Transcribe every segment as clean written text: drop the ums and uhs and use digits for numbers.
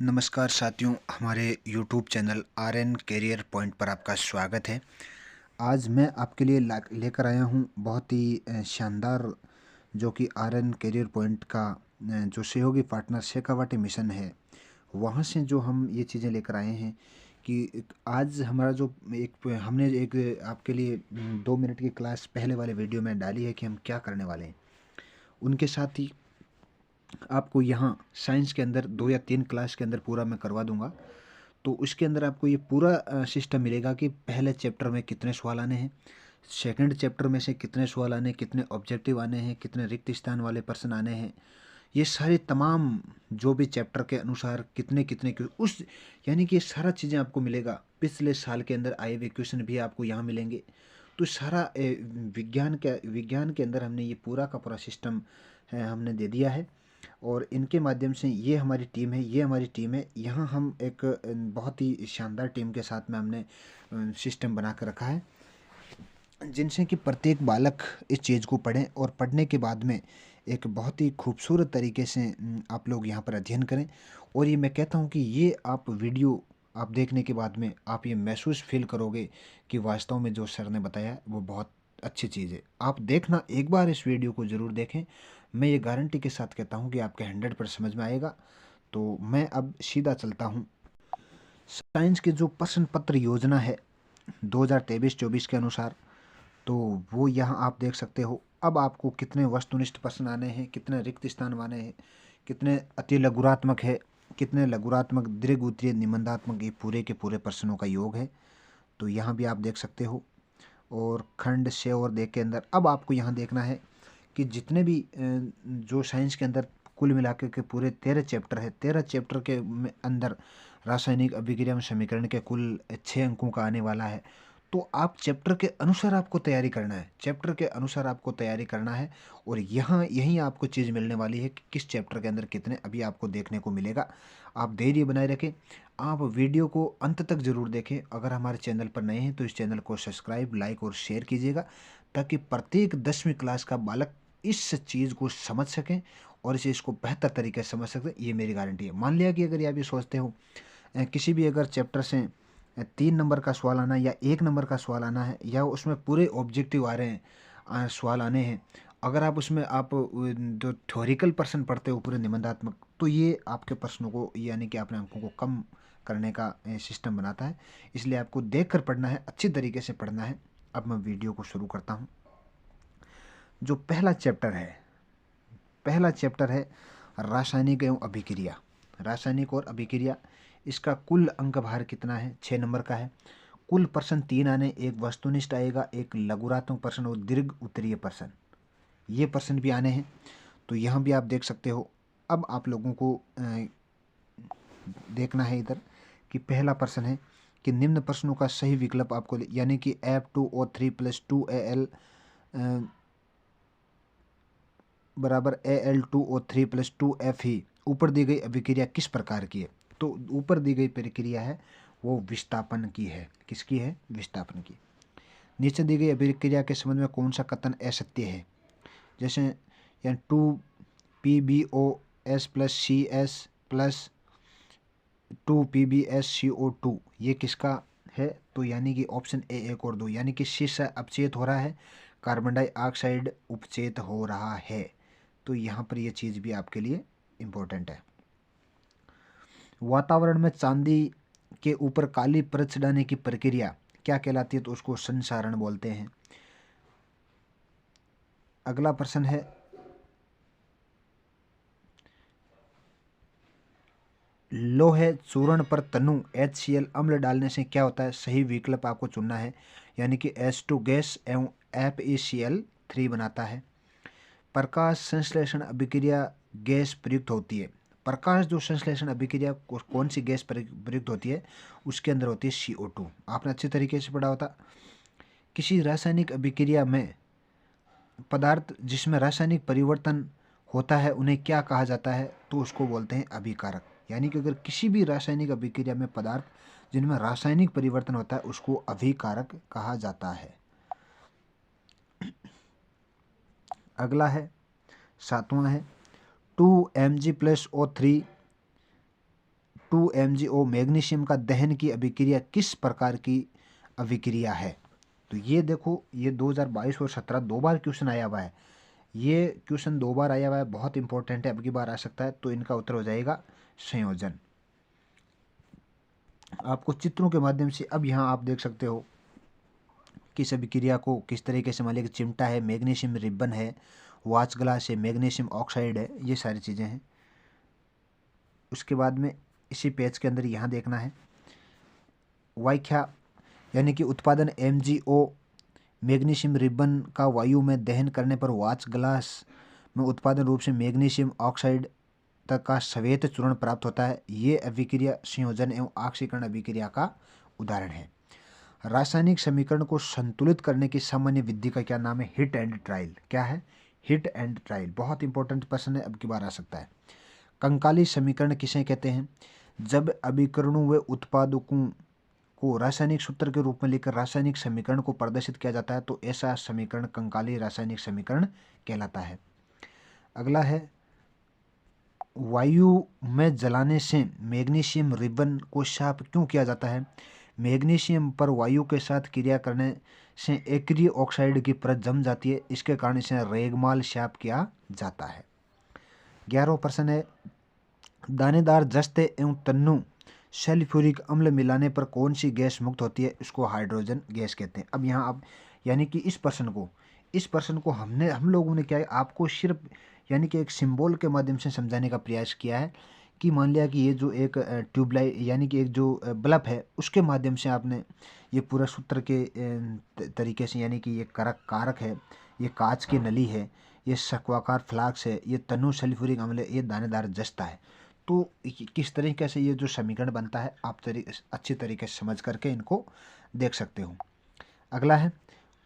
नमस्कार साथियों, हमारे YouTube channel RN Career Point पर आपका स्वागत है। आज मैं आपके लिए लेकर आया हूं बहुत ही शानदार, जो कि आरएन कैरियर पॉइंट का जो सहयोगी पार्टनर शेखावाटी मिशन है, वहां से जो हम ये चीज़ें लेकर आए हैं कि आज हमारा जो हमने एक आपके लिए 2 मिनट की क्लास पहले वाले वीडियो में डाली है कि हम क्या करने वाले हैं। उनके साथ ही आपको यहाँ साइंस के अंदर 2 या 3 क्लास के अंदर पूरा मैं करवा दूंगा। तो उसके अंदर आपको ये पूरा सिस्टम मिलेगा कि पहले चैप्टर में कितने सवाल आने हैं, सेकंड चैप्टर में से कितने सवाल आने हैं, कितने ऑब्जेक्टिव आने हैं, कितने रिक्त स्थान वाले प्रश्न आने हैं। ये सारे तमाम जो भी चैप्टर के अनुसार कितने कितने उस यानी कि ये सारा चीज़ें आपको मिलेगा। पिछले साल के अंदर आए हुए क्वेश्चन भी आपको यहाँ मिलेंगे। तो सारा विज्ञान के अंदर हमने ये पूरा का पूरा सिस्टम हमने दे दिया है। और इनके माध्यम से ये हमारी टीम है, ये हमारी टीम है। यहाँ हम एक बहुत ही शानदार टीम के साथ में हमने सिस्टम बना कर रखा है, जिनसे कि प्रत्येक बालक इस चीज़ को पढ़ें और पढ़ने के बाद में एक बहुत ही खूबसूरत तरीके से आप लोग यहाँ पर अध्ययन करें। और ये मैं कहता हूँ कि ये आप वीडियो आप देखने के बाद में आप ये महसूस फील करोगे कि वास्तव में जो सर ने बताया है वो बहुत अच्छी चीज़ है। आप देखना, एक बार इस वीडियो को ज़रूर देखें। मैं ये गारंटी के साथ कहता हूँ कि आपके 100% समझ में आएगा। तो मैं अब सीधा चलता हूँ। साइंस की जो प्रश्न पत्र योजना है 2023-24 के अनुसार, तो वो यहाँ आप देख सकते हो। अब आपको कितने वस्तुनिष्ठ प्रश्न आने हैं, कितने रिक्त स्थान आने हैं, कितने अति लघुरात्मक है, कितने लघुरात्मक, दीर्घ उत्तरीय, निबंधात्मक, ये पूरे के पूरे प्रश्नों का योग है। तो यहाँ भी आप देख सकते हो। और खंड से और देख के अंदर अब आपको यहाँ देखना है कि जितने भी जो साइंस के अंदर कुल मिलाकर के पूरे 13 चैप्टर है, 13 चैप्टर के अंदर रासायनिक अभिक्रिया में समीकरण के कुल 6 अंकों का आने वाला है। तो आप चैप्टर के अनुसार आपको तैयारी करना है, चैप्टर के अनुसार आपको तैयारी करना है। और यहाँ यहीं आपको चीज़ मिलने वाली है कि किस चैप्टर के अंदर कितने अभी आपको देखने को मिलेगा। आप धैर्य बनाए रखें, आप वीडियो को अंत तक ज़रूर देखें। अगर हमारे चैनल पर नए हैं तो इस चैनल को सब्सक्राइब, लाइक और शेयर कीजिएगा, ताकि प्रत्येक 10वीं क्लास का बालक इस चीज़ को समझ सकें और इस चीज़ को बेहतर तरीके से समझ सकते। ये मेरी गारंटी है। मान लिया कि अगर ये आप ये सोचते हो किसी भी अगर चैप्टर से 3 नंबर का सवाल आना है या 1 नंबर का सवाल आना है, या उसमें पूरे ऑब्जेक्टिव आ रहे हैं, सवाल आने हैं, अगर आप उसमें आप जो थ्योरिकल प्रश्न पढ़ते हो पूरे निबंधात्मक, तो ये आपके प्रश्नों को यानी कि अपने अंकों को कम करने का सिस्टम बनाता है। इसलिए आपको देख कर पढ़ना है, अच्छी तरीके से पढ़ना है। अब मैं वीडियो को शुरू करता हूँ। जो पहला चैप्टर है रासायनिक एवं अभिक्रिया। रासायनिक और अभिक्रिया, इसका कुल अंक भार कितना है? 6 नंबर का है। कुल प्रश्न 3 आने, एक वस्तुनिष्ठ आएगा, एक लघुरात्मक प्रश्न और दीर्घ उत्तरीय प्रश्न, ये प्रश्न भी आने हैं। तो यहाँ भी आप देख सकते हो। अब आप लोगों को देखना है इधर कि पहला प्रश्न है कि निम्न प्रश्नों का सही विकल्प आपको, यानी कि F2O3 + 2Al बराबर Al2O3 + 2Fe ऊपर दी गई अभिक्रिया किस प्रकार की है? तो ऊपर दी गई प्रक्रिया है वो विस्थापन की है। किसकी है? विस्थापन की। नीचे दी गई अभिक्रिया के संबंध में कौन सा कथन असत्य है? जैसे या 2PbOS + CS + 2PbSCO2, ये किसका है? तो यानी कि ऑप्शन ए 1 और 2, यानी कि शीशा अपचेत हो रहा है, कार्बन डाइऑक्साइड उपचेत हो रहा है। तो यहाँ पर ये चीज़ भी आपके लिए इम्पोर्टेंट है। वातावरण में चांदी के ऊपर काली परत चढ़ाने की प्रक्रिया क्या कहलाती है? तो उसको संसारण बोलते हैं। अगला प्रश्न है लोहे चूर्ण पर तनु HCl अम्ल डालने से क्या होता है? सही विकल्प आपको चुनना है, यानी कि H2 गैस एवं FeCl3 बनाता है। प्रकाश संश्लेषण अभिक्रिया गैस प्रयुक्त होती है। प्रकाश जो संश्लेषण अभिक्रिया कौन सी गैस प्रयुक्त होती है? उसके अंदर होती है CO2। आपने अच्छे तरीके से पढ़ा होता। किसी रासायनिक अभिक्रिया में पदार्थ जिसमें रासायनिक परिवर्तन होता है उन्हें क्या कहा जाता है? तो उसको बोलते हैं अभिकारक। यानी कि अगर किसी भी रासायनिक अभिक्रिया में पदार्थ जिनमें रासायनिक परिवर्तन होता है उसको अभिकारक कहा जाता है। अगला है 7वां है 2Mg + O3 MgO मैग्नीशियम का दहन की अभिक्रिया किस प्रकार की अभिक्रिया है? तो ये देखो, ये 2022 और 17 दो बार क्वेश्चन आया हुआ है। ये क्वेश्चन दो बार आया हुआ है, बहुत इंपॉर्टेंट है, अब की बार आ सकता है। तो इनका उत्तर हो जाएगा संयोजन। आपको चित्रों के माध्यम से अब यहाँ आप देख सकते हो किस अभिक्रिया को किस तरीके से, मान लीजिए चिमटा है, मैग्नीशियम रिबन है, वाच ग्लास है, मैग्नीशियम ऑक्साइड है, ये सारी चीज़ें हैं। उसके बाद में इसी पेज के अंदर यहाँ देखना है व्याख्या, यानी कि उत्पादन MgO मैग्नीशियम रिबन का वायु में दहन करने पर वाच ग्लास में उत्पादन रूप से मैग्नीशियम ऑक्साइड तक का श्वेत चूर्ण प्राप्त होता है। ये अभिक्रिया संयोजन एवं ऑक्सीकरण अभिक्रिया का उदाहरण है। रासायनिक समीकरण को संतुलित करने की सामान्य विधि का क्या नाम है? Hit and trial. क्या है? Hit and trial. बहुत इंपॉर्टेंट प्रश्न है, अब की बार आ सकता है। कंकाली समीकरण किसे कहते हैं? जब अभिकरणों व उत्पादकों को रासायनिक सूत्र के रूप में लेकर रासायनिक समीकरण को प्रदर्शित किया जाता है तो ऐसा समीकरण कंकाली रासायनिक समीकरण कहलाता है। अगला है, वायु में जलाने से मैग्नीशियम रिबन को साफ क्यों किया जाता है? मैग्नीशियम पर वायु के साथ क्रिया करने से एक्रिय ऑक्साइड की परत जम जाती है, इसके कारण इसे रेगमाल साफ किया जाता है। 11वां प्रश्न है, दानेदार जस्ते एवं तन्नु सल्फ्यूरिक अम्ल मिलाने पर कौन सी गैस मुक्त होती है? इसको हाइड्रोजन गैस कहते हैं। अब यहाँ आप यानी कि इस प्रश्न को हम लोगों ने क्या है, आपको सिर्फ यानी कि एक सिंबल के माध्यम से समझाने का प्रयास किया है कि मान लिया कि ये जो एक ट्यूबलाइट यानी कि एक जो बल्ब है उसके माध्यम से आपने ये पूरा सूत्र के तरीके से, यानी कि ये कारक है, ये कांच की नली है, ये शंक्वाकार फ्लास्क है, ये तनु सल्फ्यूरिक अम्ल है, ये दानेदार जस्ता है। तो किस तरीके से ये जो समीकरण बनता है आप अच्छी तरीके से समझ करके इनको देख सकते हो। अगला है,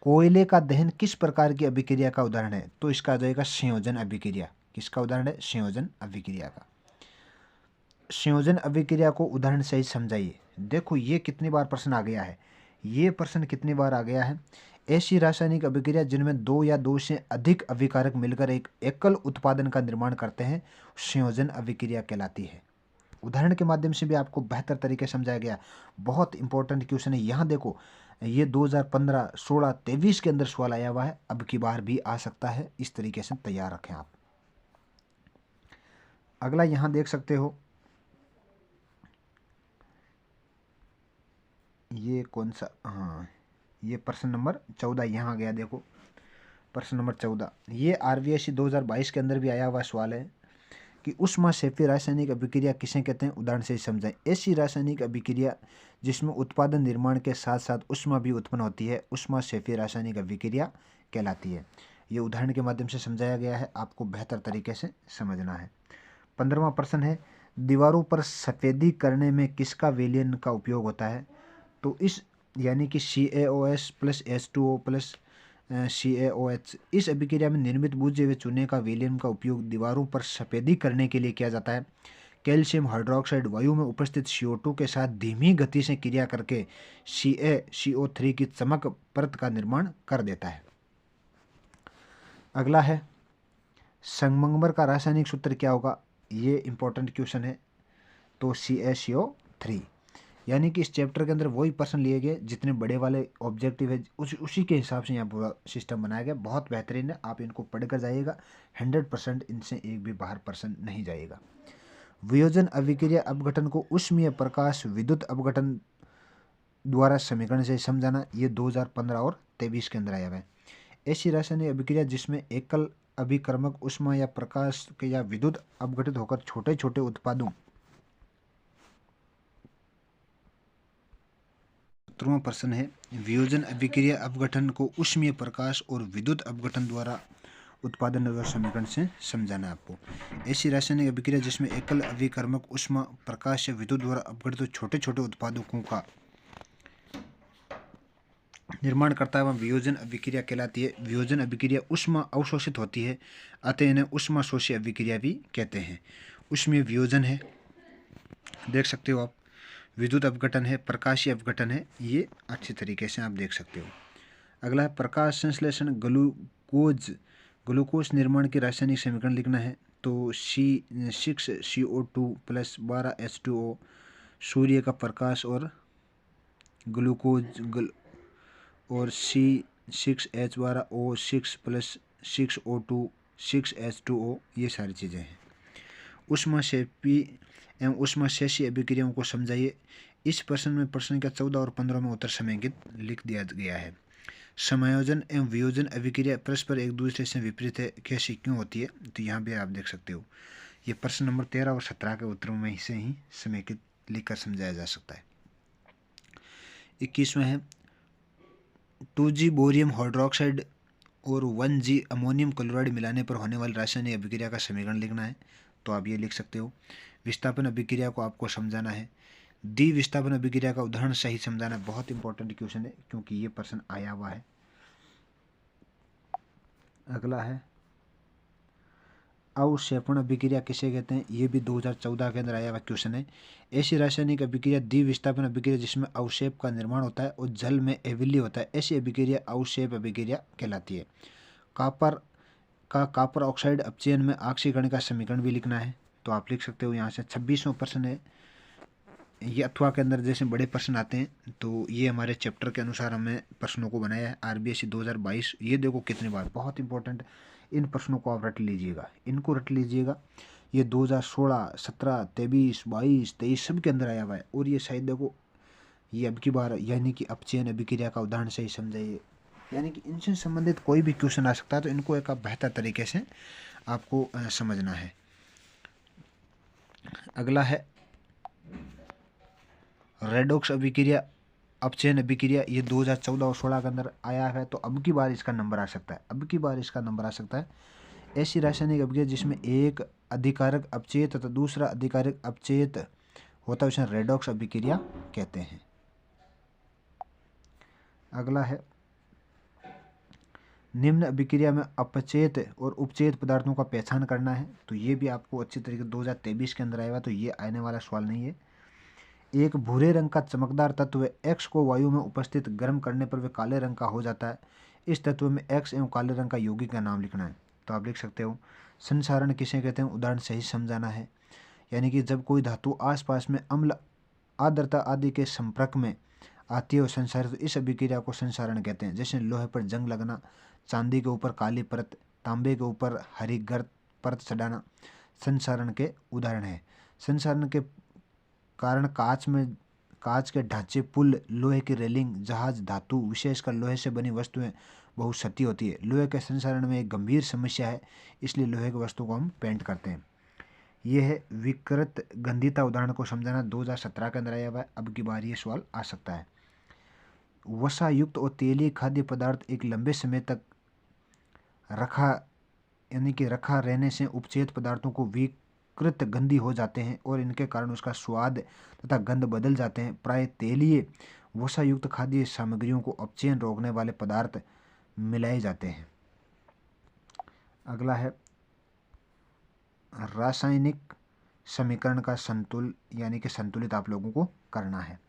कोयले का दहन किस प्रकार की अभिक्रिया का उदाहरण है? तो इसका जाएगा संयोजन अभिक्रिया। किसका उदाहरण है? संयोजन अभिक्रिया का। संयोजन अभिक्रिया को उदाहरण से ही समझाइए। देखो ये कितनी बार प्रश्न आ गया है, ये प्रश्न कितनी बार आ गया है। ऐसी रासायनिक अभिक्रिया जिनमें दो या दो से अधिक अभिकारक मिलकर एक एकल उत्पादन का निर्माण करते हैं संयोजन अभिक्रिया कहलाती है। उदाहरण के माध्यम से भी आपको बेहतर तरीके से समझाया गया। बहुत इंपॉर्टेंट क्वेश्चन है। यहाँ देखो, ये 2015, 16, 23 के अंदर सवाल आया हुआ है, अब की बार भी आ सकता है, इस तरीके से तैयार रखें आप। अगला यहाँ देख सकते हो, ये कौन सा, हाँ ये प्रश्न नंबर 14 यहाँ आ गया। देखो प्रश्न नंबर 14, ये RVSC 2022 के अंदर भी आया हुआ सवाल है कि ऊष्माक्षेपी रासायनिक अभिक्रिया किसे कहते हैं? उदाहरण से समझाएं। ऐसी रासायनिक अभिक्रिया जिसमें उत्पादन निर्माण के साथ साथ ऊष्मा भी उत्पन्न होती है ऊष्माक्षेपी रासायनिक अभिक्रिया कहलाती है। ये उदाहरण के माध्यम से समझाया गया है, आपको बेहतर तरीके से समझना है। 15वां प्रश्न है, दीवारों पर सफेदी करने में किसका विलयन का उपयोग होता है? तो इस यानी कि CaOS plus H2O plus CaOH, इस अभिक्रिया में निर्मित बुझे हुए चूने का विलयन का उपयोग दीवारों पर सफेदी करने के लिए किया जाता है। कैल्शियम हाइड्रोक्साइड वायु में उपस्थित CO2 के साथ धीमी गति से क्रिया करके CaCO3 की चमक परत का निर्माण कर देता है। अगला है, संगमरमर का रासायनिक सूत्र क्या होगा? ये इंपॉर्टेंट क्वेश्चन है। तो CaCO3, यानी कि इस चैप्टर के अंदर वही प्रश्न लिए गए जितने बड़े वाले ऑब्जेक्टिव है उसी के हिसाब से यहाँ पूरा सिस्टम बनाया गया। बहुत बेहतरीन है, आप इनको पढ़ कर जाइएगा। 100% इनसे एक भी बाहर प्रश्न नहीं जाएगा। वियोजन अभिक्रिया अपघटन को ऊष्मीय प्रकाश विद्युत अपघटन द्वारा समीकरण से समझाना, ये 2015 और 23 के अंदर आया हुआ है। ऐसी रासायनिक अभिक्रिया जिसमें एकल अभिकर्मक ऊष्मा या प्रकाश या विद्युत अपघटित होकर छोटे छोटे उत्पादों। 17वां प्रश्न है, वियोजन अभिक्रिया अपघटन को ऊष्मीय प्रकाश और विद्युत अपघटन द्वारा उत्पादन और समीकरण से समझाना है आपको। ऐसी रासायनिक अभिक्रिया जिसमें एकल अभिकर्मक ऊष्मा प्रकाश या विद्युत द्वारा अपघटित छोटे छोटे उत्पादों का निर्माण करता है वह वियोजन अभिक्रिया कहलाती है। वियोजन अभिक्रिया ऊष्मा अवशोषित होती है, अतः इन्हें ऊष्मा शोषी अभिक्रिया भी कहते हैं। ऊष्मीय वियोजन है, देख सकते हो आप, विद्युत अपघटन है, प्रकाशीय अपघटन है, ये अच्छी तरीके से आप देख सकते हो। अगला है, प्रकाश संश्लेषण ग्लूकोज निर्माण के रासायनिक समीकरण लिखना है। तो C6CO2 प्लस 12H2O सूर्य का प्रकाश और ग्लूकोज और C6H12O6+6O2 ये सारी चीज़ें हैं। ऊष्माक्षेपी एवं ऊष्माशेषी अभिक्रियाओं को समझाइए। इस प्रश्न में प्रश्न संख्या 14 और 15 में उत्तर समेकित लिख दिया गया है। समायोजन एवं वियोजन अभिक्रिया परस्पर एक दूसरे से विपरीत है, कैसी क्यों होती है? तो यहाँ भी आप देख सकते हो। ये प्रश्न नंबर 13 और 17 के उत्तरों में से ही समेकित लिखकर समझाया जा सकता है। 21वां है 2G बोरियम हाइड्रोक्साइड और 1G अमोनियम क्लोराइड मिलाने पर होने वाली रासायनिक अभिक्रिया का समीकरण लिखना है। तो आप ये लिख सकते हो। विस्थापन अभिक्रिया को आपको समझाना है। द्विविस्थापन अभिक्रिया का उदाहरण सहित समझाना बहुत इंपॉर्टेंट क्वेश्चन है, क्योंकि ये प्रश्न आया हुआ है। अगला है अवक्षेपण अभिक्रिया किसे कहते हैं? ये भी 2014 के अंदर आया हुआ क्वेश्चन है। ऐसी रासायनिक अभिक्रिया द्विविस्थापन अभिक्रिया जिसमें अवक्षेप का निर्माण होता है और जल में अविल्य होता है, ऐसी अभिक्रिया अवक्षेप अभिक्रिया कहलाती है। कॉपर ऑक्साइड अपचयन में ऑक्सीकरण का समीकरण भी लिखना है। तो आप लिख सकते हो। यहाँ से 26वां प्रश्न है। ये अथवा के अंदर जैसे बड़े प्रश्न आते हैं, तो ये हमारे चैप्टर के अनुसार हमें प्रश्नों को बनाया है। RBSE 2022 ये देखो कितनी बार, बहुत इंपॉर्टेंट। इन प्रश्नों को आप रट लीजिएगा, इनको रट लीजिएगा। ये 2016, 17, 23, 22, 23 सब के अंदर आया हुआ है। और ये शायद देखो ये अब की बार, यानी कि अपचयन अभिक्रिया का उदाहरण से ही समझाइए, यानी कि इनसे संबंधित कोई भी क्वेश्चन आ सकता है। तो इनको एक बेहतर तरीके से आपको समझना है। अगला है रेडॉक्स अभिक्रिया, अपचयन अभिक्रिया। ये 2014 और 16 के अंदर आया है। तो अब की बार इसका नंबर आ सकता है। ऐसी रासायनिक अभिक्रिया जिसमें एक अधिकारक अपचेत तथा दूसरा अधिकारक अपचेत होता है उसे रेडॉक्स अभिक्रिया कहते हैं। अगला है निम्न अभिक्रिया में अपचेत और उपचेत पदार्थों का पहचान करना है। तो ये भी आपको अच्छी तरीके 2023 के अंदर आएगा। तो ये आने वाला सवाल नहीं है। एक भूरे रंग का चमकदार तत्व X को वायु में उपस्थित गर्म करने पर वे काले रंग का हो जाता है। इस तत्व में X एवं काले रंग का यौगिक का नाम लिखना है। तो आप लिख सकते हो। संसारण किसे कहते हैं? उदाहरण सही समझाना है। यानी कि जब कोई धातु आसपास में अम्ल, आर्द्रता आदि के संपर्क में आती है और संसारित, तो इस अभिक्रिया को संसारण कहते हैं। जैसे लोहे पर जंग लगना, चांदी के ऊपर काली परत, तांबे के ऊपर हरी गर्द परत चढ़ाना संसारण के उदाहरण है। संसारण के कारण कांच के ढांचे, पुल, लोहे की रेलिंग, जहाज, धातु विशेषकर लोहे से बनी वस्तुएं बहुत क्षति होती है। लोहे के संसारण में एक गंभीर समस्या है, इसलिए लोहे की वस्तु को हम पेंट करते हैं। यह है विकृत गंधिता, उदाहरण को समझाना। 2017 के अंदर आया हुआ है। अब की बार ये सवाल आ सकता है। वसा युक्त और तेलीय खाद्य पदार्थ एक लंबे समय तक रखा रहने से उपचेत पदार्थों को विकृत गंधी हो जाते हैं और इनके कारण उसका स्वाद तथा गंध बदल जाते हैं। प्राय तेलीय वसा युक्त खाद्य सामग्रियों को अपचयन रोकने वाले पदार्थ मिलाए जाते हैं। अगला है रासायनिक समीकरण का यानी कि संतुलित आप लोगों को करना है।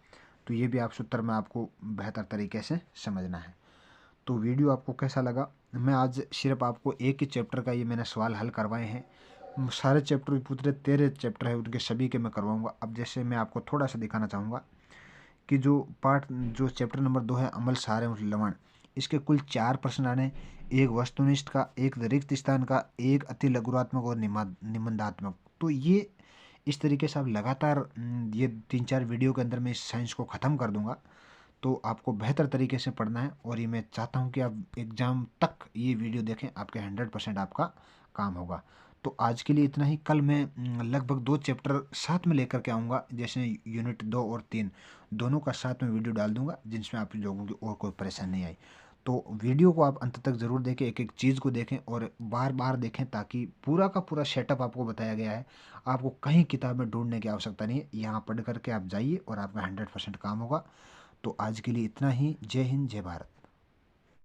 तो ये भी आप सूत्र में आपको बेहतर तरीके से समझना है। तो वीडियो आपको कैसा लगा? मैं आज सिर्फ आपको एक ही चैप्टर का ये मैंने सवाल हल करवाए हैं। सारे चैप्टर पूरे 13 चैप्टर है, उनके सभी के मैं करवाऊंगा। अब जैसे मैं आपको थोड़ा सा दिखाना चाहूँगा कि जो चैप्टर नंबर 2 है अम्ल, क्षार एवं लवण, इसके कुल 4 प्रश्न आने, एक वस्तुनिष्ठ का, एक रिक्त स्थान का, एक अति लघुरात्मक और निबंधात्मक। तो ये इस तरीके से आप लगातार ये 3-4 वीडियो के अंदर मैं इस साइंस को ख़त्म कर दूंगा। तो आपको बेहतर तरीके से पढ़ना है और ये मैं चाहता हूँ कि आप एग्ज़ाम तक ये वीडियो देखें, आपके 100% आपका काम होगा। तो आज के लिए इतना ही। कल मैं लगभग 2 चैप्टर साथ में लेकर के आऊँगा, जैसे यूनिट 2 और 3 दोनों का साथ में वीडियो डाल दूँगा, जिसमें आप लोगों की और कोई परेशानी नहीं आई। तो वीडियो को आप अंत तक ज़रूर देखें, एक एक चीज़ को देखें और बार बार देखें, ताकि पूरा का पूरा सेटअप आपको बताया गया है। आपको कहीं किताब में ढूंढने की आवश्यकता नहीं है, यहाँ पढ़ करके आप जाइए और आपका 100% काम होगा। तो आज के लिए इतना ही। जय हिंद, जय भारत।